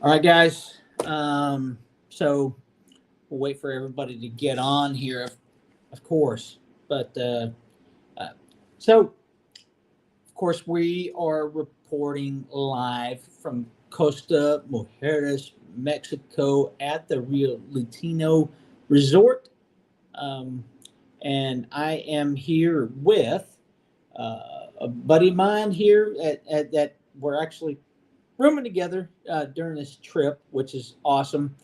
All right, guys. So we'll wait for everybody to get on here, of course. But uh, so, of course, we are reporting live from Costa Mujeres, Mexico, at the Rio Latino Resort. Um, and I am here with a buddy of mine here at that we're actually rooming together during this trip, which is awesome.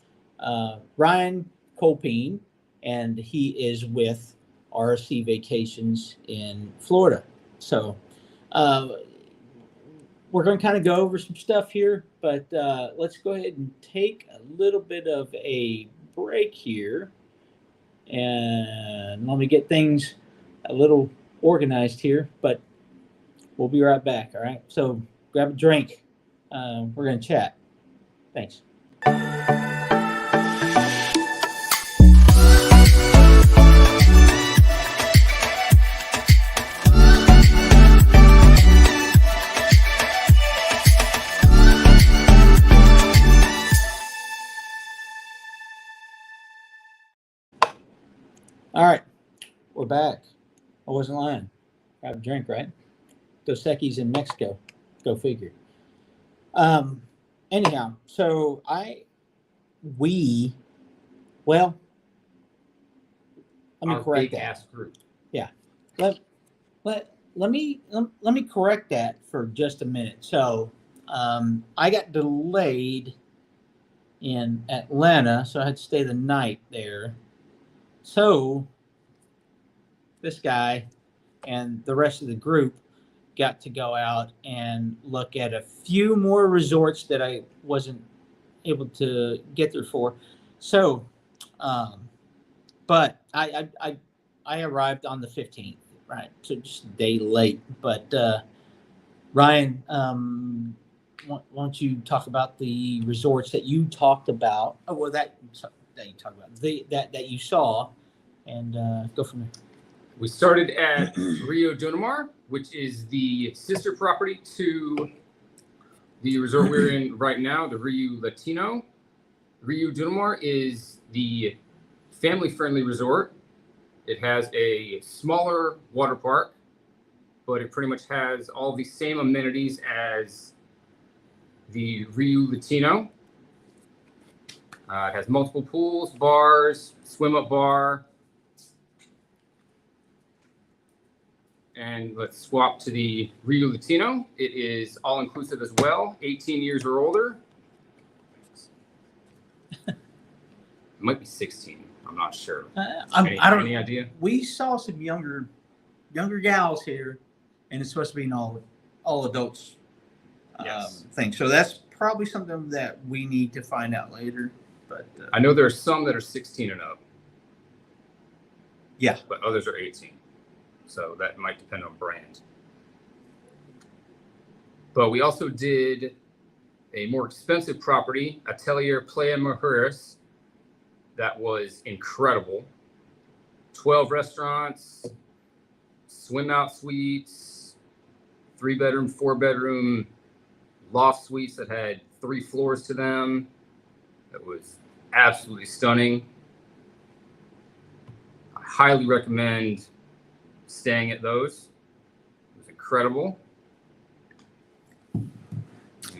Ryan Colpine, and he is with RC Vacations in Florida. So uh, we're going to kind of go over some stuff here, but let's go ahead and take a little bit of a break here. And let me get things a little organized here, but we'll be right back. All right. So grab a drink. We're going to chat. Thanks. All right. We're back. I wasn't lying. Grab a drink, right? Dos Equis in Mexico. Go figure. Um, Anyhow, so we, well, let me Our correct big that. ass group. Yeah. Let me correct that for just a minute. So, I got delayed in Atlanta, so I had to stay the night there. So, this guy and the rest of the group got to go out and look at a few more resorts that I wasn't able to get there for. So, but I arrived on the 15th, right? So just a day late. But Ryan, why don't you talk about the resorts that you talked about? Oh, well, that you talked about that you saw, and go from there. We started at Rio Donamar, which is the sister property to the resort we're in right now, the Rio Latino. Rio Donamar is the family-friendly resort. It has a smaller water park, but it pretty much has all the same amenities as the Rio Latino. It has multiple pools, bars, swim-up bar. And let's swap to the Rio Latino. It is all-inclusive as well, 18 years or older. It might be 16. I'm not sure. I don't. Any idea? We saw some younger gals here, and it's supposed to be an all adults Yes. thing. So that's probably something that we need to find out later. But I know there are some that are 16 and up. Yeah. But others are 18. So that might depend on brand. But we also did a more expensive property, Atelier Playa Mujeres. That was incredible. 12 restaurants, swim out suites, 3-bedroom, 4-bedroom loft suites that had 3 floors to them. That was absolutely stunning. I highly recommend staying at those. It was incredible.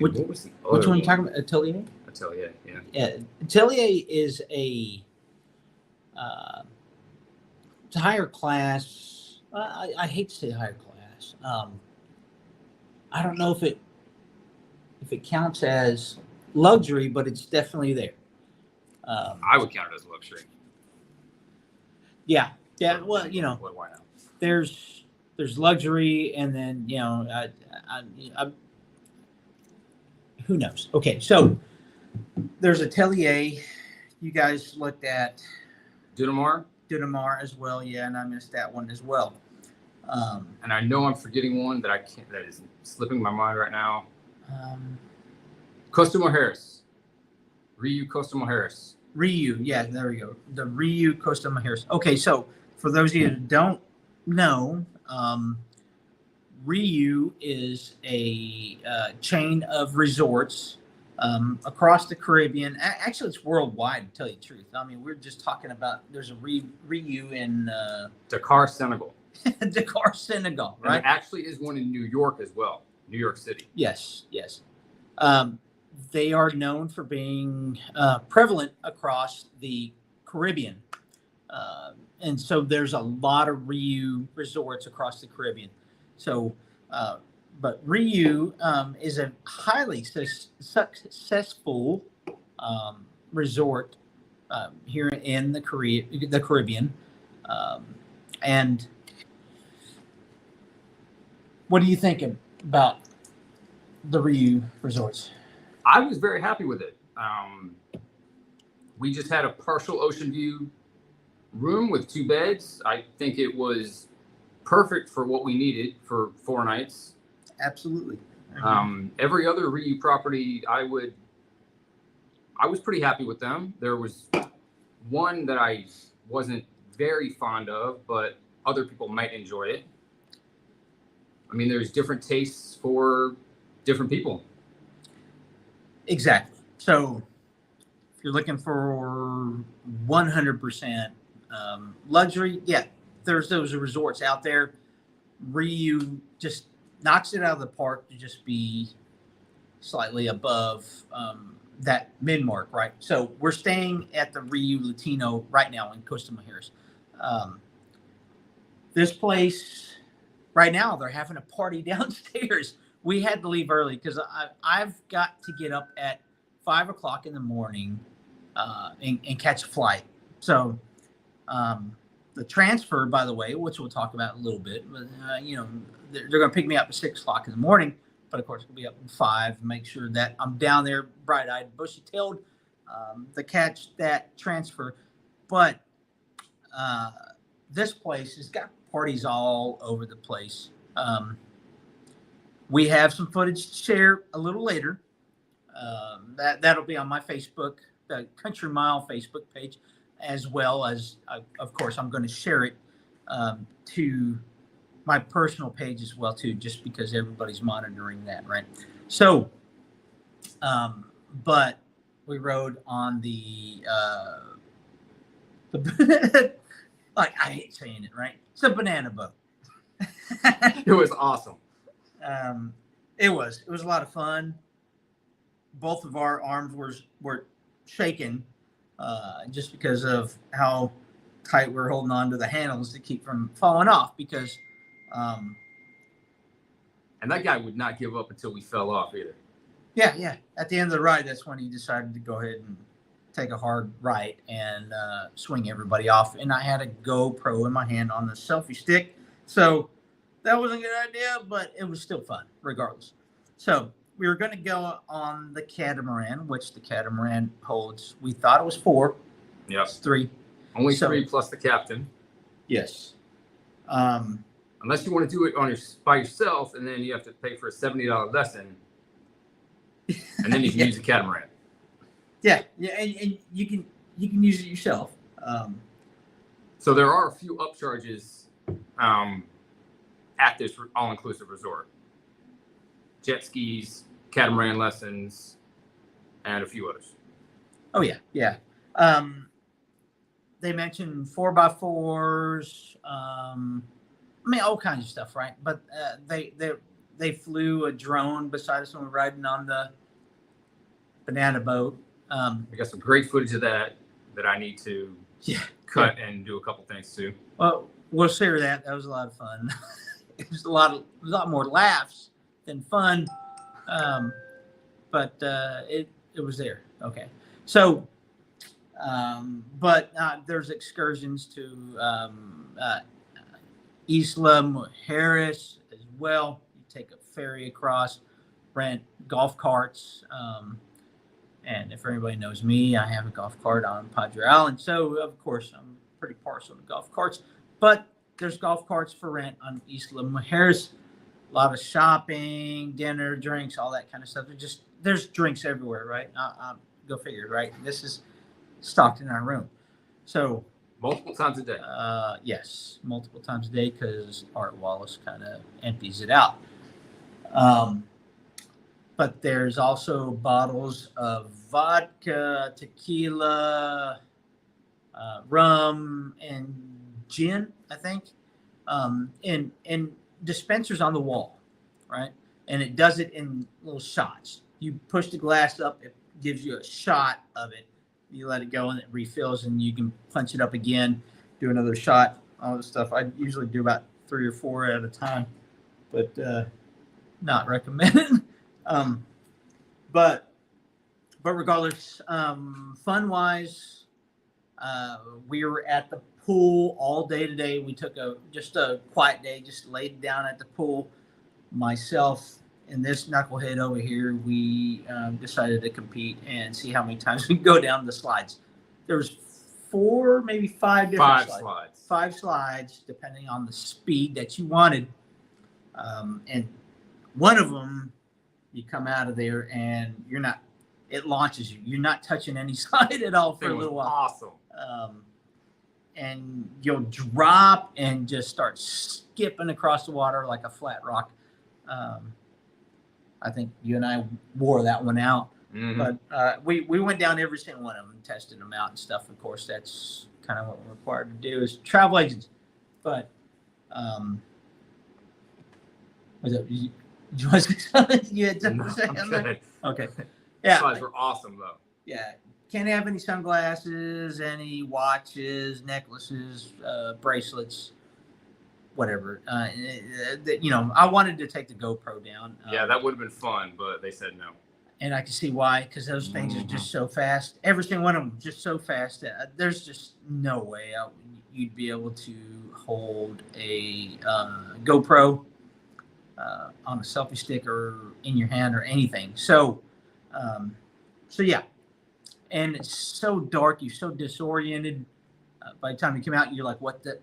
Which one are you talking about? Atelier? Atelier, yeah. Yeah, Atelier is it's a higher class. I hate to say higher class. I don't know if it counts as luxury, but it's definitely there. I would count it as luxury. Yeah. Well, Why not? there's luxury, and then who knows? Okay, so there's Atelier. You guys looked at Donamar as well, yeah, and I missed that one as well. And I know I'm forgetting one that that is slipping my mind right now. Costa Mujeres. Rio Costa Mujeres. Rio, yeah, there we go. The Rio Costa Mujeres. Okay, so for those of you that don't know, Rio is a chain of resorts across the Caribbean. Actually, it's worldwide, to tell you the truth. I mean, we're just talking about there's a Riu in Dakar, Senegal. Dakar, Senegal, And right? there actually is one in New York as well, New York City. Yes, yes. They are known for being prevalent across the Caribbean. And so there's a lot of Riu resorts across the Caribbean. So, but Riu is a highly successful resort here in the Caribbean. And what do you think about the Riu resorts? I was very happy with it. We just had a partial ocean view room with 2 beds. I think it was perfect for what we needed for 4 nights. Absolutely. Every other Riu property, I was pretty happy with them. There was one that I wasn't very fond of, but other people might enjoy it. I mean, there's different tastes for different people. Exactly. So if you're looking for 100% luxury, yeah, there's those resorts out there. Riu just knocks it out of the park to just be slightly above that mid mark, right? So we're staying at the Riu Latino right now in Costa Mujeres. This place right now, they're having a party downstairs. We had to leave early because I've got to get up at 5 o'clock in the morning and catch a flight. So the transfer, by the way, which we'll talk about in a little bit, but they're going to pick me up at 6 o'clock in the morning. But of course, we'll be up at 5. Make sure that I'm down there, bright-eyed, bushy-tailed, to catch that transfer. But this place has got parties all over the place. We have some footage to share a little later. That'll be on my Facebook, the Country Mile Facebook page, as well as, of course, I'm going to share it to my personal page as well, too, just because everybody's monitoring that, right? So, but we rode on the like, I hate saying it, right? It's a banana boat. It was awesome. It was a lot of fun. Both of our arms were shaking just because of how tight we're holding on to the handles to keep from falling off. Because, and that guy would not give up until we fell off either. Yeah. At the end of the ride, that's when he decided to go ahead and take a hard right and swing everybody off. And I had a GoPro in my hand on the selfie stick, so that wasn't a good idea, but it was still fun regardless. So we were going to go on the catamaran, which the catamaran holds. We thought it was 4. Yep. It's 3. Only 3 plus the captain. Yes. Unless you want to do it by yourself, and then you have to pay for a $70 lesson, and then you can use the catamaran. Yeah, and you can use it yourself. So there are a few upcharges at this all-inclusive resort: jet skis, catamaran lessons, and a few others. Oh yeah. They mentioned 4x4s. I mean, all kinds of stuff, right? But they flew a drone beside us when we were riding on the banana boat. I got some great footage of that I need to cut and do a couple things too. Well, we'll share that. That was a lot of fun. It was a lot more laughs than fun, but it was there. Okay, so but there's excursions to Isla Mujeres as well. You take a ferry across, rent golf carts. And if anybody knows me, I have a golf cart on Padre Island. So, of course, I'm pretty partial to golf carts. But there's golf carts for rent on Isla Mujeres. A lot of shopping, dinner, drinks, all that kind of stuff. There's drinks everywhere, right? Go figure, right? This is stocked in our room. So multiple times a day. Yes, multiple times a day because Art Wallace kind of empties it out. but there's also bottles of vodka, tequila, rum, and gin, I think, and dispensers on the wall, right? And it does it in little shots. You push the glass up, it gives you a shot of it. You let it go, and it refills, and you can punch it up again, do another shot, all this stuff. I usually do about 3 or 4 at a time, but not recommended. But regardless, fun wise, we were at the pool all day today. We took just a quiet day, just laid down at the pool. Myself and this knucklehead over here, we decided to compete and see how many times we can go down the slides. There was 4, maybe 5 different slides. 5 slides, depending on the speed that you wanted. And one of them, you come out of there and it launches you. You're not touching any slide at all for a little while. Awesome. And you'll drop and just start skipping across the water like a flat rock. I think you and I wore that one out. Mm-hmm. But we went down every single one of them and tested them out and stuff. Of course, that's kind of what we're required to do as travel agents. But was it? Did you want to say something? You had something to say on that? Okay. Yeah. Slides were awesome, though. Yeah. Can't have any sunglasses, any watches, necklaces, bracelets, whatever. I wanted to take the GoPro down. Yeah, that would have been fun, but they said no. And I can see why, because those things are just so fast. Every single one of them just so fast. There's just no way you'd be able to hold a GoPro on a selfie stick or in your hand or anything. So yeah. And it's so dark, you're so disoriented. By the time you come out, you're like, what the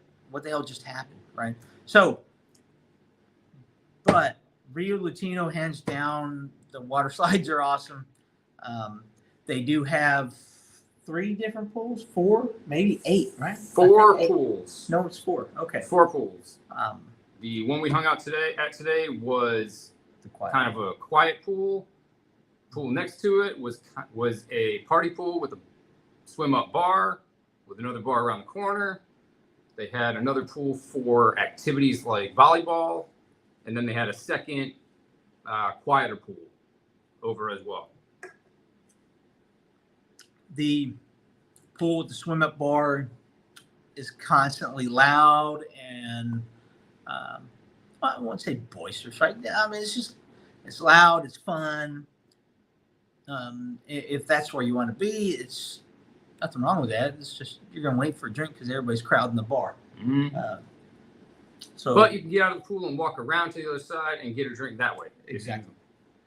hell just happened, right? So, but Rio Latino, hands down, the water slides are awesome. They do have 3 different pools, 4, maybe 8, right? 4 8. pools. No, it's 4. Okay. 4 pools. The one we hung out today was kind of a quiet pool. Pool next to it was a party pool with a swim up bar with another bar around the corner. They had another pool for activities like volleyball, and then they had a second quieter pool over as well. The pool with the swim up bar is constantly loud and I won't say boisterous, right? I mean, it's loud, it's fun. If that's where you want to be, it's nothing wrong with that. It's just you're going to wait for a drink because everybody's crowding the bar. Mm-hmm. But you can get out of the pool and walk around to the other side and get a drink that way. Exactly.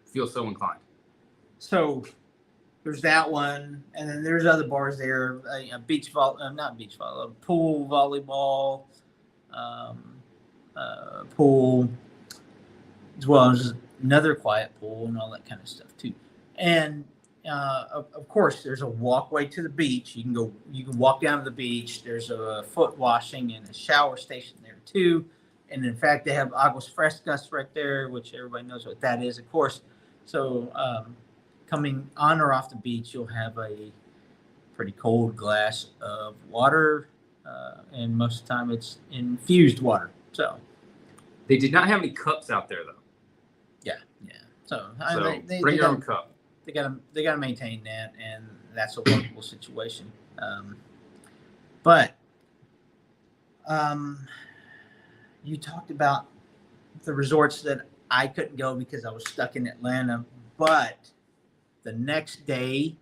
If you feel so inclined. So there's that one, and then there's other bars there. Pool volleyball, pool, as well as another quiet pool and all that kind of stuff too. And of course, there's a walkway to the beach. You can walk down to the beach. There's a foot washing and a shower station there too. And in fact, they have aguas frescas right there, which everybody knows what that is, of course. So coming on or off the beach, you'll have a pretty cold glass of water, and most of the time it's infused water. So they did not have any cups out there, though. Yeah. So bring your own cup. They gotta maintain that, and that's a workable situation. But you talked about the resorts that I couldn't go because I was stuck in Atlanta. But the next day,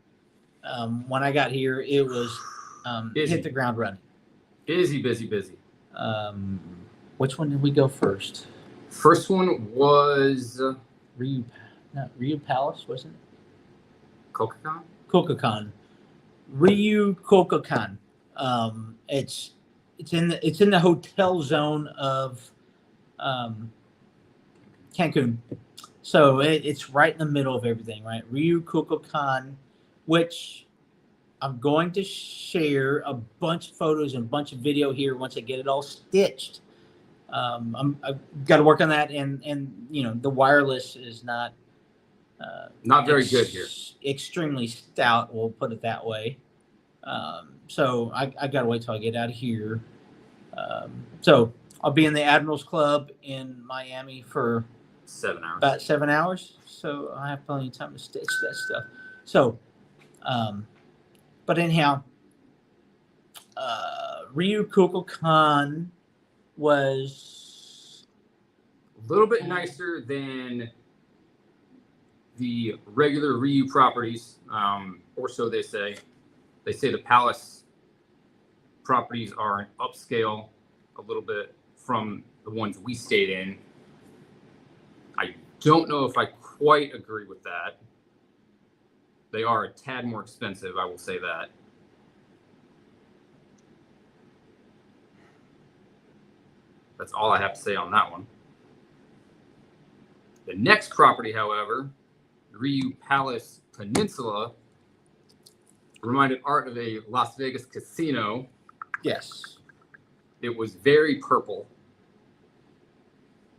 when I got here, it was hit the ground running. Busy. Which one did we go first? First one was Rio Palace, wasn't it? Coca-Con. Rio Coca-Con. It's in the hotel zone of Cancun, so it's right in the middle of everything, right? Rio Coca-Con, which I'm going to share a bunch of photos and a bunch of video here once I get it all stitched. I've got to work on that, and the wireless is not Not very good here. Extremely stout, we'll put it that way. So I got to wait till I get out of here. So I'll be in the Admirals Club in Miami for 7 hours. about 7 hours. So I have plenty of time to stitch that stuff. So, but anyhow, Ryu Kukulkan was A little bit nicer than the regular Ryu properties, or so they say. They say the Palace properties are an upscale a little bit from the ones we stayed in. I don't know if I quite agree with that. They are a tad more expensive, I will say that. That's all I have to say on that one. The next property, however, Ryu Palace Peninsula, reminded Art of a Las Vegas casino. yes. It was very purple.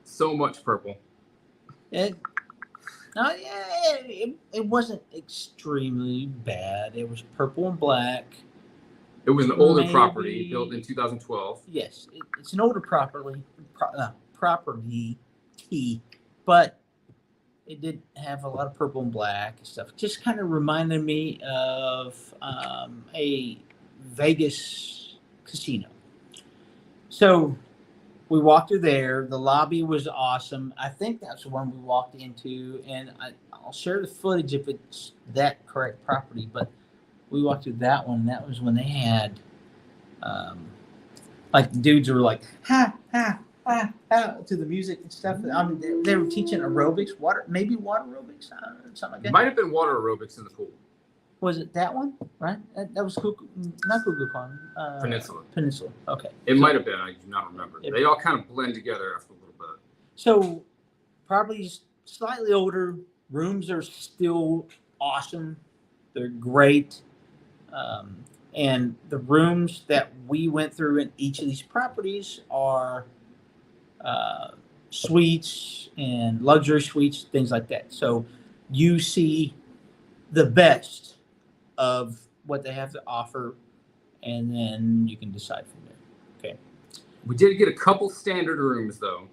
So much purple. It wasn't extremely bad. It was purple and black. It was an older Maybe- property built in 2012. Yes, it's an older property, but it did have a lot of purple and black and stuff. Just kind of reminded me of a Vegas casino. So we walked through there. The lobby was awesome. I think that's the one we walked into, and I'll share the footage if it's that correct property. But we walked through that one. And that was when they had, like the dudes were like ha ha ha ha to the music and stuff. I mean, they were teaching aerobics, water aerobics, something like It that. might have been water aerobics in the pool. Was it that one? Right? That was not Kukulkan. Peninsula. Okay. It might have been. I do not remember. They all kind of blend together after a little bit. So probably slightly older. Rooms are still awesome. They're great. And the rooms that we went through in each of these properties are suites and luxury suites, things like that. So you see the best of what they have to offer, and then you can decide from there. Okay. We did get a couple standard rooms, though.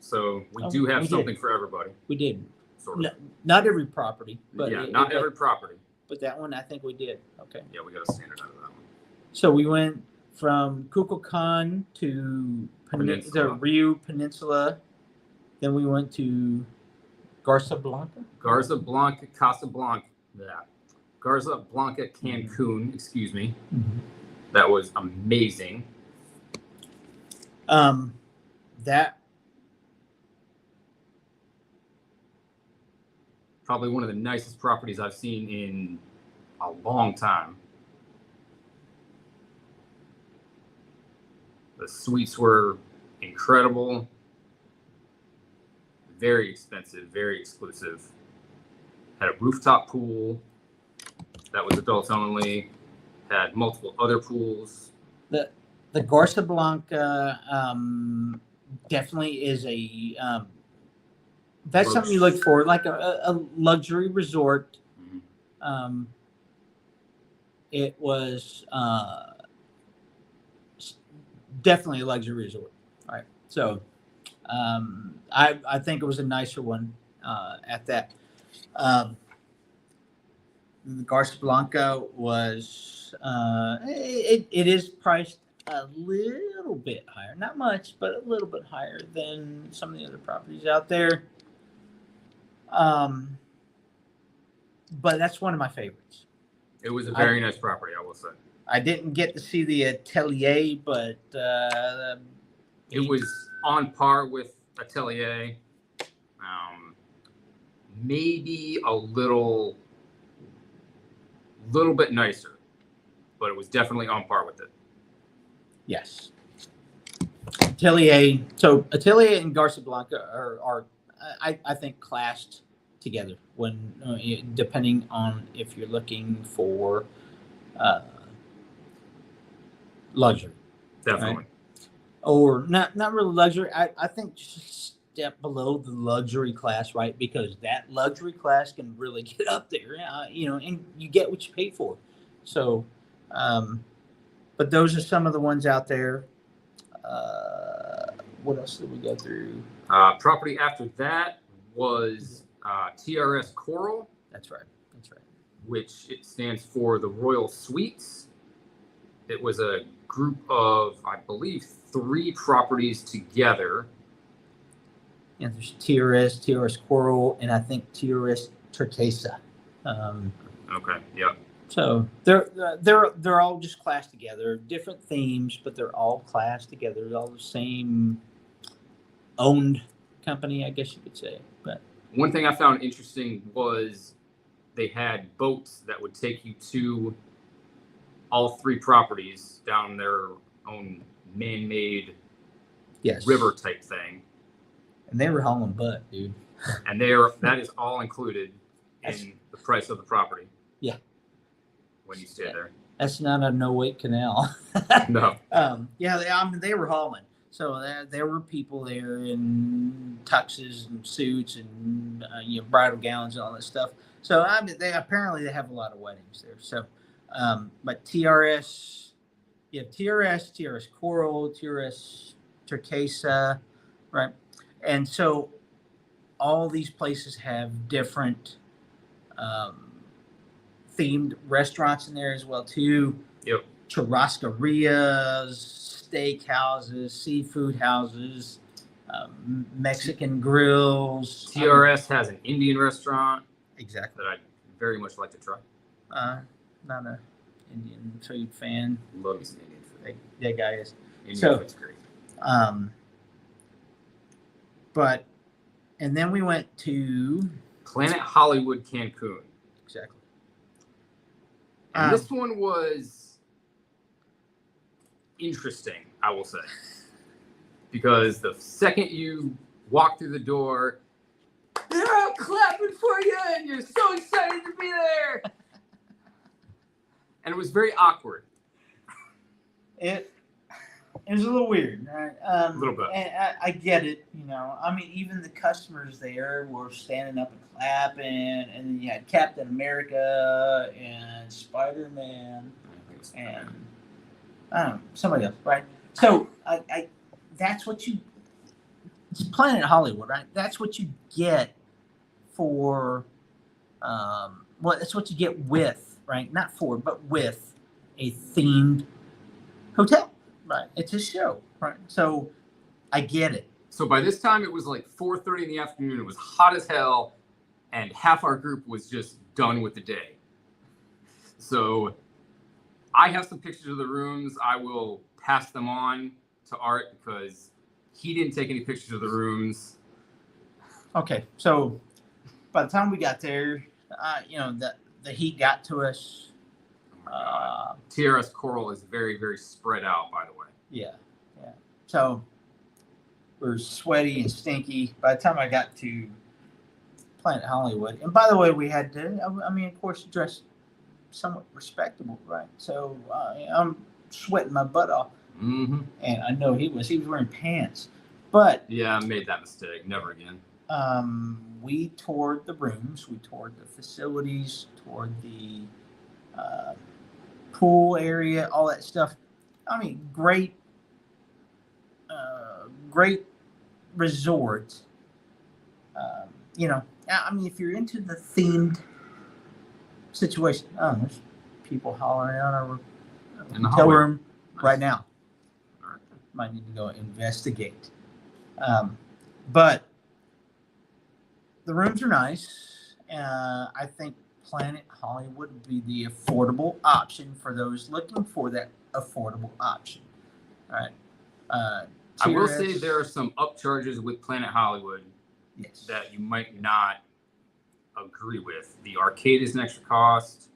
So we do have something for everybody. We did. Sort of. No, not every property, but yeah, not every property. But that one, I think we did. Okay. Yeah, we got a standard out of that one. So we went from Kukulkan to the Ryu Peninsula. Then we went to Garza Blanca, Casablanca, Cancun, excuse me. Mm-hmm. That was amazing. That probably one of the nicest properties I've seen in a long time. The suites were incredible, very expensive, very exclusive. Had a rooftop pool that was adults only. Had multiple other pools. The Garza Blanca definitely is a that's something you look for, like a luxury resort. Mm-hmm. It was definitely a luxury resort. All right, so I think it was a nicer one at that. The Garza Blanca was it is priced a little bit higher, not much, but a little bit higher than some of the other properties out there. But that's one of my favorites. It was a very nice property, I will say. I didn't get to see the Atelier, but it was on par with Atelier. Maybe a little bit nicer, but it was definitely on par with it. Yes. Atelier. So Atelier and Garza Blanca are I think classed together when depending on if you're looking for luxury. Definitely. Right? Or not really luxury. I think just step below the luxury class, right? Because that luxury class can really get up there, and you get what you pay for. So, but those are some of the ones out there. What else did we go through? Property after that was TRS Coral. That's right. That's right. Which it stands for the Royal Suites. It was a group of, I believe, 3 properties together. And there's TRS Coral, and I think TRS Turquesa. Okay. Yep. So they're all just classed together, different themes, but they're all classed together. They're all the same owned company, I guess you could say. But one thing I found interesting was they had boats that would take you to all 3 properties down their own man-made river type thing. And they were hauling butt, dude. And that is all included in the price of the property. Yeah. When you stay there. That's not a no-wait canal. No. They were hauling. So there were people there in tuxes and suits and bridal gowns and all that stuff. So they apparently have a lot of weddings there. So, but TRS, TRS Coral, TRS Turquesa, right? And so all these places have different themed restaurants in there as well too. Yep. Churrascarias, steak houses, seafood houses, Mexican grills. TRS has an Indian restaurant. Exactly. That I'd very much like to try. Not a Indian food fan. Love me some Indian food. That guy is. Indian food's great. And then we went to Planet Hollywood, Cancun. Exactly. And this one was interesting, I will say. Because the second you walk through the door, they're all clapping for you, and you're so excited to be there. And it was very awkward. It was a little weird, right? A little bit. And I get it, I mean, even the customers there were standing up and clapping, and then you had Captain America and Spider-Man and I don't know, somebody else, right? So I that's what it's Planet Hollywood, right? That's what you get for, that's what you get with, right? Not for, but with a themed hotel, right? It's a show, right? So I get it. So by this time, it was like 4:30 in the afternoon. It was hot as hell, and half our group was just done with the day. So I have some pictures of the rooms. I will pass them on to Art because he didn't take any pictures of the rooms. Okay, so by the time we got there, the heat got to us. TRS Coral is very, very spread out, by the way. Yeah. So we're sweaty and stinky. By the time I got to Planet Hollywood, and by the way, we had to, of course, dress somewhat respectable, right? So I'm sweating my butt off. Mm-hmm. And I know he was wearing pants. But yeah, I made that mistake. Never again. We toured the rooms, we toured the facilities, toured the pool area, all that stuff. Great resort. If you're into the themed situation, there's people hollering out our hotel room right now. Right. Might need to go investigate. But the rooms are nice. I think Planet Hollywood would be the affordable option for those looking for that affordable option. All right. I will say there are some upcharges with Planet Hollywood that you might not agree with. The arcade is an extra cost.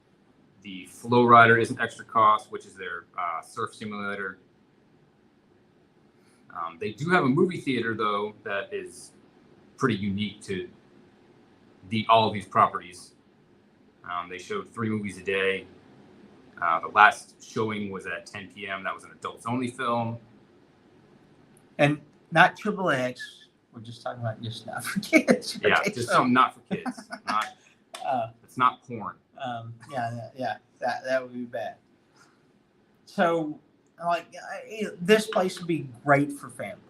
The Flow Rider is an extra cost, which is their surf simulator. They do have a movie theater, though, that is pretty unique to all of these properties. They showed 3 movies a day. The last showing was at 10 p.m. That was an adults-only film. And not XXX, we're just talking about just not for kids. Yeah, Okay, just so, something not for kids. It's not porn. that would be bad. So, like, this place would be great for families.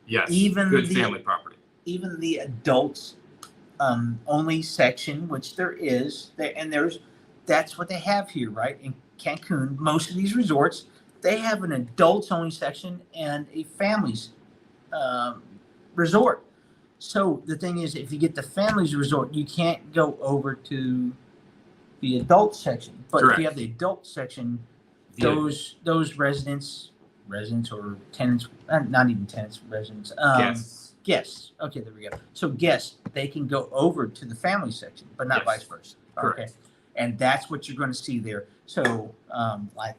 Yes, Even good family property. Even the adults only section, which there is, that's what they have here, right? In Cancun, most of these resorts, they have an adults only section and a families resort. So the thing is, if you get the families resort, you can't go over to the adult section. But Correct. if you have the adult section, those residents or tenants, not even tenants, residents, guests. Okay, there we go. So guests, they can go over to the family section, but not vice versa. Correct. Okay, and that's what you're going to see there. So like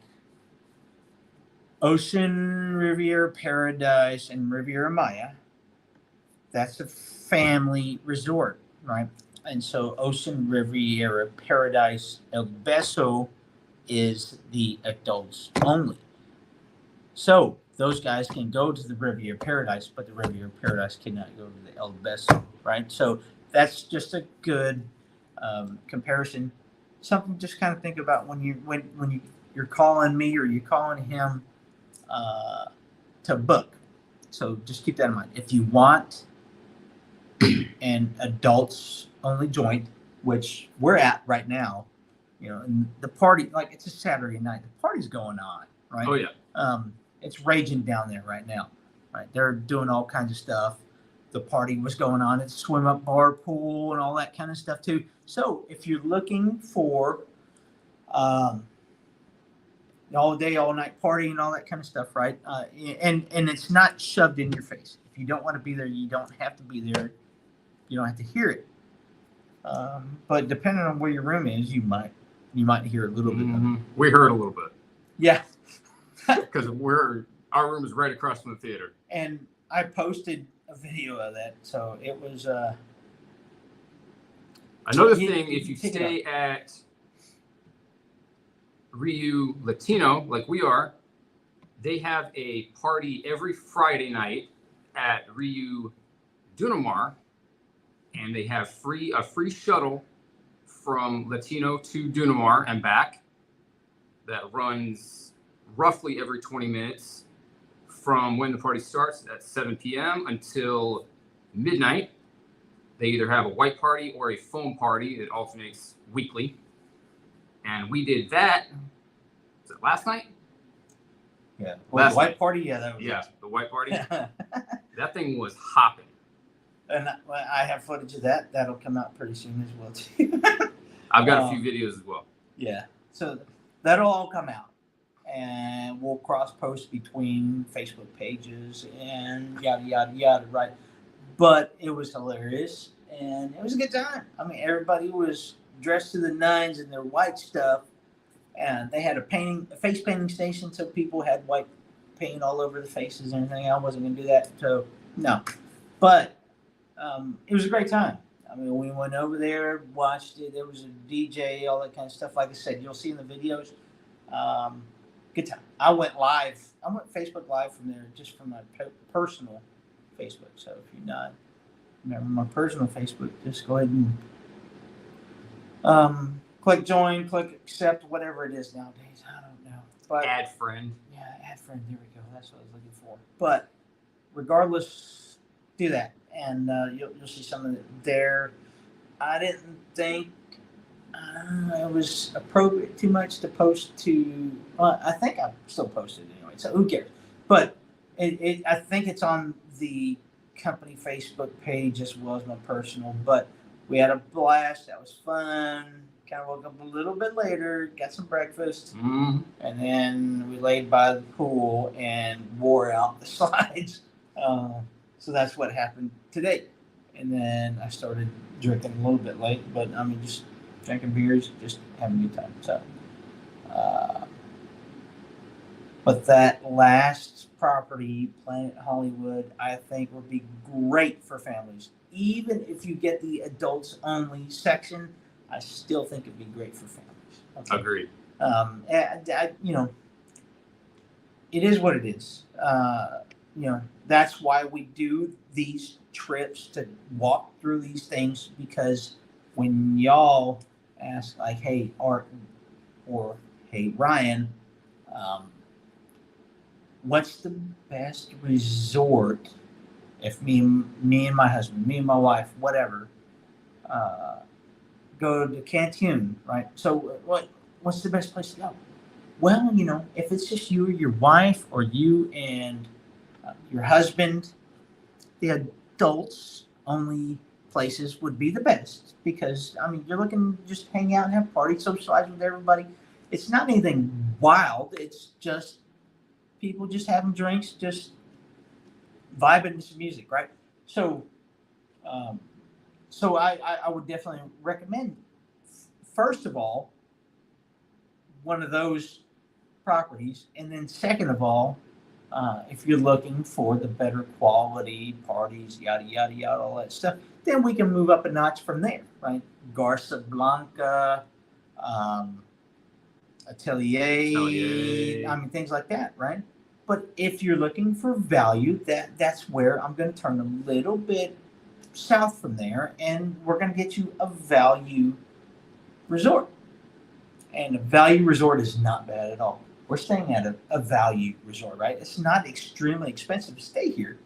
Ocean Riviera Paradise and Riviera Maya, that's a family resort, right? And so Ocean Riviera Paradise El Beso is the adults only. So those guys can go to the Riviera Paradise, but the Riviera Paradise cannot go to the El Beso, right? So that's just a good comparison. Something to just kind of think about when you're calling me or you're calling him to book. So just keep that in mind. If you want an adults only joint, which we're at right now, and the party, like it's a Saturday night, the party's going on, right? Oh yeah. It's raging down there right now, right? They're doing all kinds of stuff. The party was going on at the swim up bar, pool, and all that kind of stuff too. So if you're looking for all day, all night party and all that kind of stuff, right? And it's not shoved in your face. If you don't want to be there, you don't have to be there. You don't have to hear it. But depending on where your room is, you might hear a little bit of it. We heard a little bit. Yeah. Because our room is right across from the theater. And I posted a video of that, so it was. Another thing, if you stay at Riu Latino, like we are, they have a party every Friday night at Riu Dunamar, and they have a free shuttle from Latino to Dunamar and back that runs roughly every 20 minutes from when the party starts at 7 p.m. until midnight. They either have a white party or a foam party. It alternates weekly. And we did that. Was it last night? Yeah. Well, the white party? Yeah, that was the white party. That thing was hopping. And I have footage of that. That'll come out pretty soon as well, too. I've got a few videos as well. Yeah. So that'll all come out. And we'll cross-post between Facebook pages and yada, yada, yada, right? But it was hilarious, and it was a good time. I mean, everybody was dressed to the nines in their white stuff, and they had a face painting station, so people had white paint all over the faces and everything. I wasn't going to do that, so no. But it was a great time. I mean, we went over there, watched it. There was a DJ, all that kind of stuff. Like I said, you'll see in the videos. Good time. I went live. I went Facebook Live from there, just from my personal Facebook. So if you're not remember my personal Facebook, just go ahead and click join, click accept, whatever it is nowadays. I don't know. But add friend. Yeah, add friend. There we go. That's what I was looking for. But regardless, do that, and you'll see some of it there. I didn't think it was appropriate too much to post to. Well, I think I still posted it anyway, so who cares? But I think it's on the company Facebook page as well as my personal. But we had a blast. That was fun. Kind of woke up a little bit later, got some breakfast, and then we laid by the pool and wore out the slides. So that's what happened today. And then I started drinking a little bit late, but I mean, just drinking beers, just having a good time. So, but that last property, Planet Hollywood, I think would be great for families. Even if you get the adults only section, I still think it'd be great for families. Okay? Agreed. It is what it is. that's why we do these trips to walk through these things, because when y'all ask like, hey, Art, or hey, Ryan, um, what's the best resort if me and my husband, me and my wife, whatever, uh, go to Cancun, right? So what's the best place to go? Well, if it's just you or your wife, or you and your husband, the adults only places would be the best, because you're looking to just hang out and have parties, socialize with everybody. It's not anything wild. It's just people just having drinks, just vibing to some music, right? So, um, I would definitely recommend, first of all, one of those properties, and then second of all, if you're looking for the better quality parties, yada yada yada, all that stuff, then we can move up a notch from there, right? Garza Blanca, um, Atelier, things like that, right? But if you're looking for value, that's where I'm going to turn a little bit south from there, and we're going to get you a value resort. And a value resort is not bad at all. We're staying at a value resort, right? It's not extremely expensive to stay here,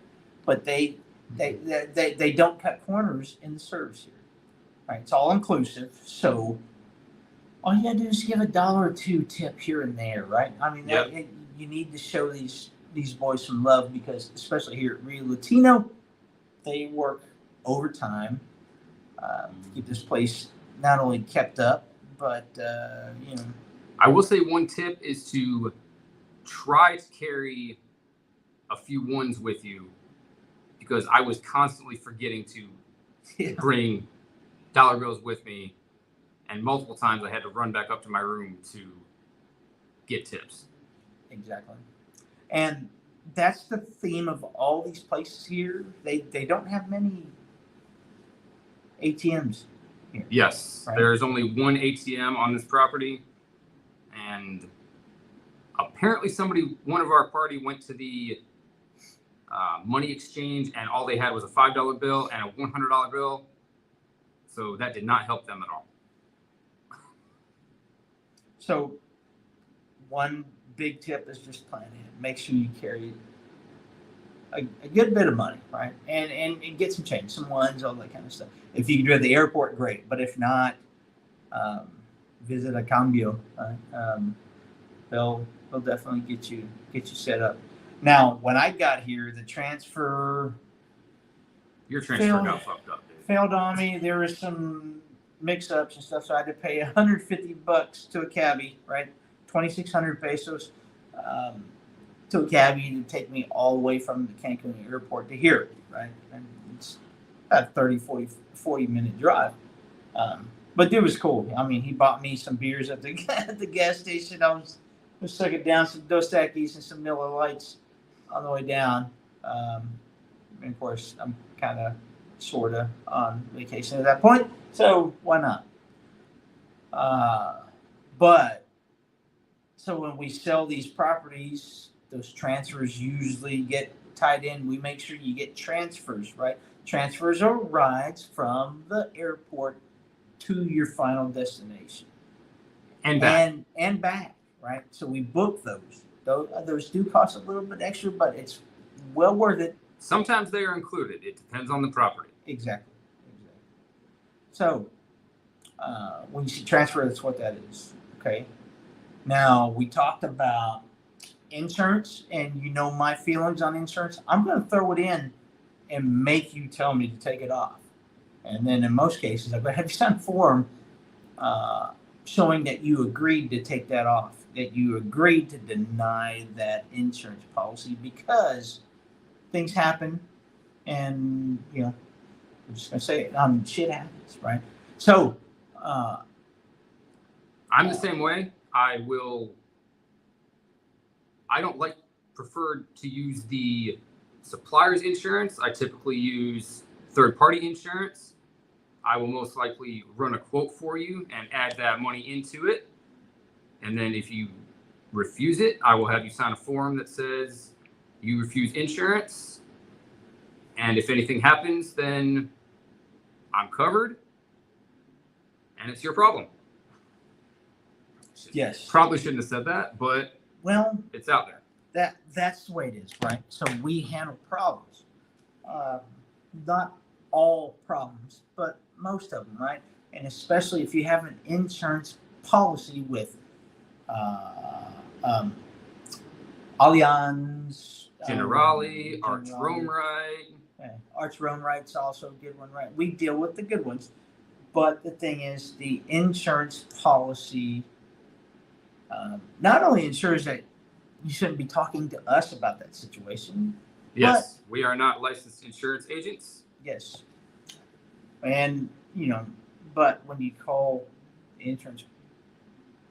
but they don't cut corners in the service here, right? It's all inclusive, so all you gotta do is give $1 or $2 tip here and there, right? Yep. You need to show these boys some love, because especially here at Rio Latino, they work overtime to keep this place not only kept up, but I will say one tip is to try to carry a few ones with you, because I was constantly forgetting to bring dollar bills with me, and multiple times I had to run back up to my room to get tips. Exactly. And that's the theme of all these places here. They don't have many ATMs here. Yes, right? There's only one ATM on this property, and apparently one of our party went to the money exchange, and all they had was a $5 bill and a $100 bill, so that did not help them at all. So one big tip is just plan ahead. Make sure you carry a good bit of money, right? And get some change, some ones, all that kind of stuff. If you can do it at the airport, great. But if not, visit a cambio. Right? They'll definitely get you set up. Now, when I got here, the transfer. Your transfer got fucked up, dude. Failed on me. There was some mix-ups and stuff, so I had to pay $150 to a cabbie, right? 2,600 pesos to a cabbie to take me all the way from the Cancun airport to here, right? And it's about a 30, 40 minute drive. But it was cool. He bought me some beers at the gas station. I was sucking down some Dos Equis and some Miller Lights on the way down. And of course, I'm kind of, sort of on vacation at that point, so why not? But so when we sell these properties, those transfers usually get tied in. We make sure you get transfers, right? Transfers are rides from the airport to your final destination. And back. And back, right? So we book those. Those do cost a little bit extra, but it's well worth it. Sometimes they are included. It depends on the property. Exactly. So when you see transfer, that's what that is. Okay. Now, we talked about insurance, and my feelings on insurance. I'm going to throw it in and make you tell me to take it off. And then in most cases, I'm going to have you sign a form showing that you agreed to take that off, that you agreed to deny that insurance policy, because things happen, and I'm just gonna say it, shit happens, right? So I'm the same way. I don't prefer to use the supplier's insurance. I typically use third-party insurance. I will most likely run a quote for you and add that money into it. And then if you refuse it, I will have you sign a form that says You refuse insurance, and if anything happens, then I'm covered, and it's your problem. Yes. Probably shouldn't have said that, but Well, it's out there. that's the way it is, right? So we handle problems. Not all problems, but most of them, right? And especially if you have an insurance policy with Allianz, Generali, Arch Rome Right. Arch Rome Right's also a good one, right? We deal with the good ones, but the thing is, the insurance policy not only ensures that you shouldn't be talking to us about that situation. Yes, we are not licensed insurance agents. Yes. And, but when you call the insurance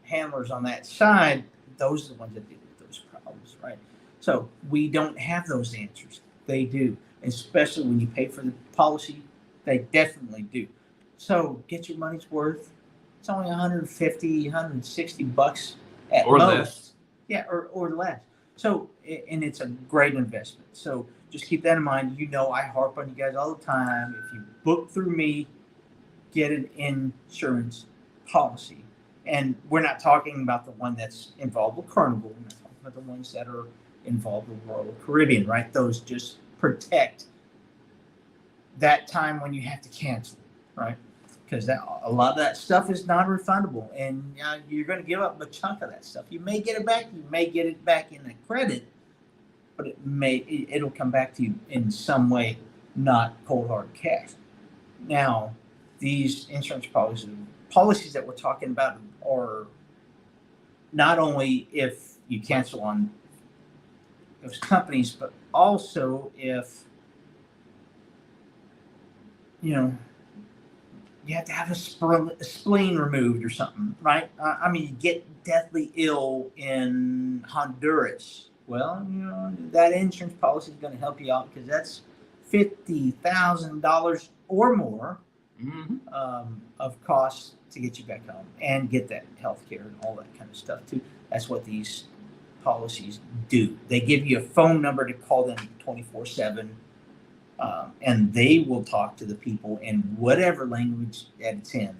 handlers on that side, those are the ones that deal with those problems, right? So we don't have those answers. They do, especially when you pay for the policy. They definitely do. So get your money's worth. It's only $150, $160 at Or most. less. Yeah, or less. So, and it's a great investment. So just keep that in mind. I harp on you guys all the time. If you book through me, get an insurance policy. And we're not talking about the one that's involved with Carnival. We're not talking about the ones that are involved with Royal Caribbean, right? Those just protect that time when you have to cancel, right? Because a lot of that stuff is non-refundable, and you're going to give up a chunk of that stuff. You may get it back. You may get it back in the credit, but it'll come back to you in some way, not cold hard cash. Now, these insurance policies that we're talking about are not only if you cancel on those companies, but also if you have to have a spleen removed or something, right? You get deathly ill in Honduras. Well, that insurance policy is going to help you out because that's $50,000 or more of costs to get you back home and get that health care and all that kind of stuff too. That's what these policies do. They give you a phone number to call them 24/7. And they will talk to the people in whatever language that it's in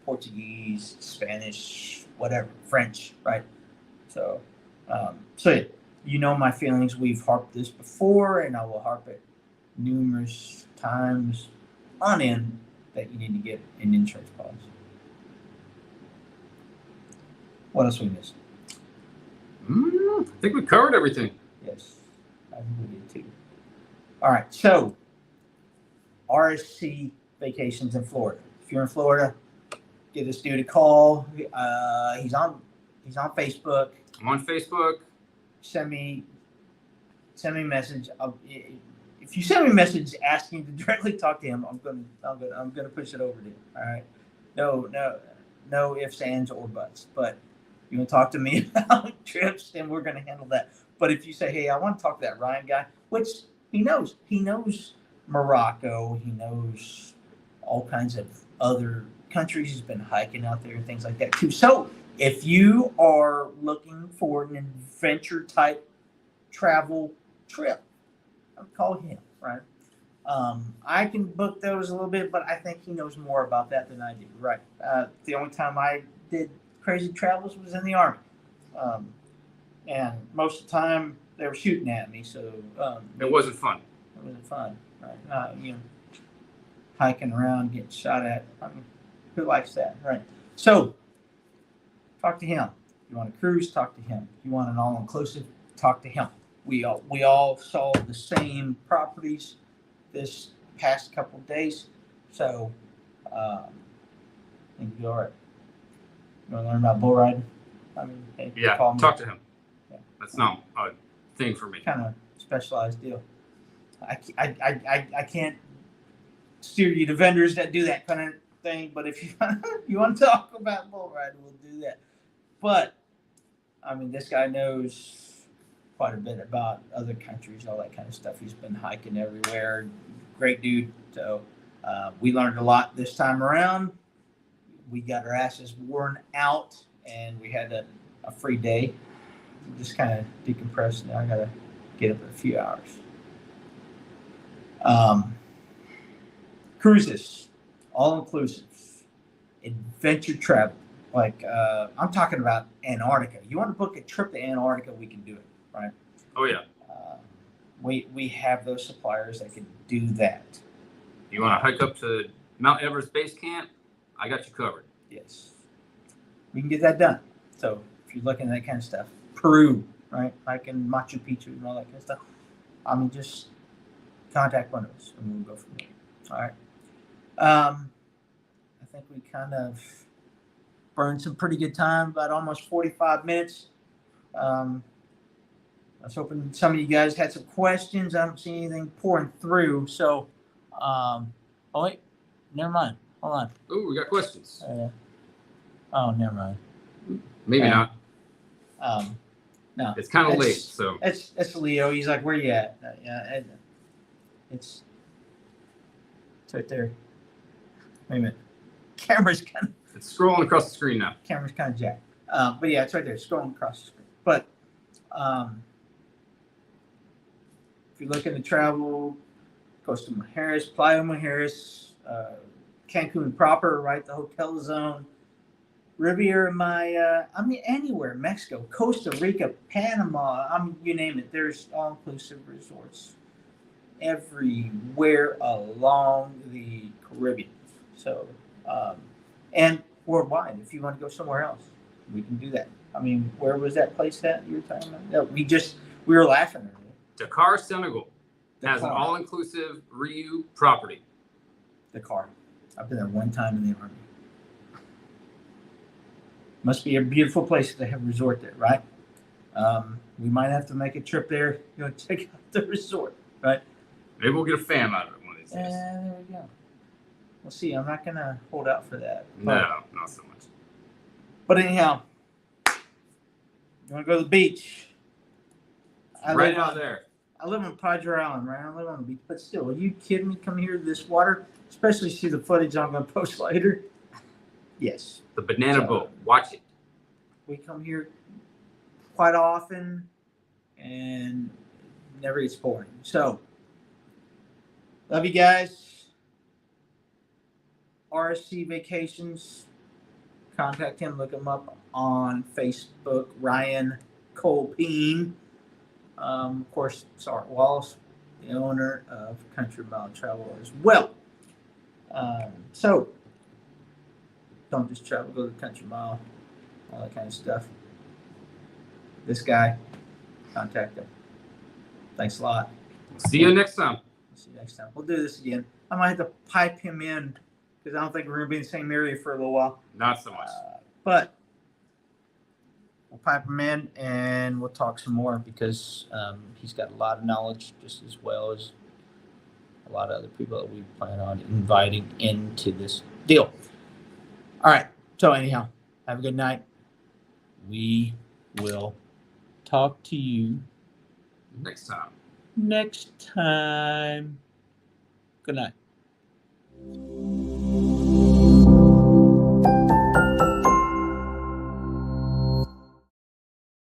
Portuguese, Spanish, whatever, French, right? So, my feelings. We've harped this before, and I will harp it numerous times on end that you need to get an insurance policy. What else we missed? I think we covered everything. Yes, I think we did too. All right, so RSC vacations in Florida. If you're in Florida, give this dude a call. He's on Facebook. I'm on Facebook. Send me a message. If you send me a message asking to directly talk to him, I'm gonna push it over to him. All right. No ifs, ands, or buts. But you want to talk to me about trips, then we're gonna handle that. But if you say, hey, I want to talk to that Ryan guy, which he knows Morocco, he knows all kinds of other countries. He's been hiking out there and things like that too. So if you are looking for an adventure type travel trip, call him, right? I can book those a little bit, but I think he knows more about that than I do, right? The only time I did crazy travels was in the Army. And most of the time they were shooting at me, so it wasn't fun. It wasn't fun, right? Hiking around, getting shot at. Who likes that, right? So, talk to him. You want a cruise? Talk to him. You want an all-inclusive? Talk to him. We all saw the same properties this past couple of days, so I think you'll be all right. You want to learn about bull riding? Hey, talk to him. Yeah. That's not a thing for me. Kind of specialized deal. I can't steer you to vendors that do that kind of thing, but if you want to talk about bull riding, we'll do that. But this guy knows quite a bit about other countries, all that kind of stuff. He's been hiking everywhere. Great dude. So we learned a lot this time around. We got our asses worn out, and we had a free day. Just kind of decompressed. Now I gotta get up in a few hours. Cruises, all inclusive, adventure travel. Like I'm talking about Antarctica. You want to book a trip to Antarctica, we can do it, right? Oh yeah. We have those suppliers that can do that. You want to hike up to Mount Everest Base Camp? I got you covered. Yes, we can get that done. So if you're looking at that kind of stuff, Peru, right? Hiking Machu Picchu and all that kind of stuff. I mean, just contact one of us and we'll go from there. All right. I think we kind of burned some pretty good time, about almost 45 minutes. I was hoping some of you guys had some questions. I don't see anything pouring through. So, oh wait, never mind. Hold on. Ooh, we got questions. Oh, never mind. Maybe not. No. It's kind of late, so. It's Leo. He's like, where you at? Yeah, it's right there. Wait a minute. Camera's kind of. It's scrolling across the screen now. Camera's kind of jacked. But yeah, it's right there, scrolling across the screen. But if you're looking to travel, Costa Mujeres, Playa Mujeres, Cancun proper, right? The hotel zone, Riviera Maya, I mean, anywhere, Mexico, Costa Rica, Panama, I mean, you name it. There's all-inclusive resorts everywhere along the Caribbean. So, and worldwide, if you want to go somewhere else, we can do that. I mean, where was that place that you were talking about? No, we were laughing earlier. Dakar, Senegal has an all-inclusive Riu property. Dakar. I've been there one time in the Army. Must be a beautiful place to have a resort there, right? We might have to make a trip there, check out the resort, right? Maybe we'll get a fan out of it one of these days. There we go. We'll see. I'm not going to hold out for that. No, not so much. But anyhow, you want to go to the beach? Right out there. I live on Padre Island, right? I live on the beach. But still, are you kidding me? Come here to this water, especially see the footage I'm going to post later. Yes. The banana boat. Watch it. We come here quite often and never gets boring. So, love you guys. RSC Vacations. Contact him. Look him up on Facebook. Ryan Colpeen. Of course, Art Wallace, the owner of Country Mile Travel as well. So, don't just travel, go to the Country Mile, all that kind of stuff. This guy, contact him. Thanks a lot. See you next time. See you next time. We'll do this again. I might have to pipe him in because I don't think we're going to be in the same area for a little while. Not so much. But we'll pipe him in and we'll talk some more because he's got a lot of knowledge just as well as a lot of other people that we plan on inviting into this deal. All right. So anyhow, have a good night. We will talk to you next time. Good night.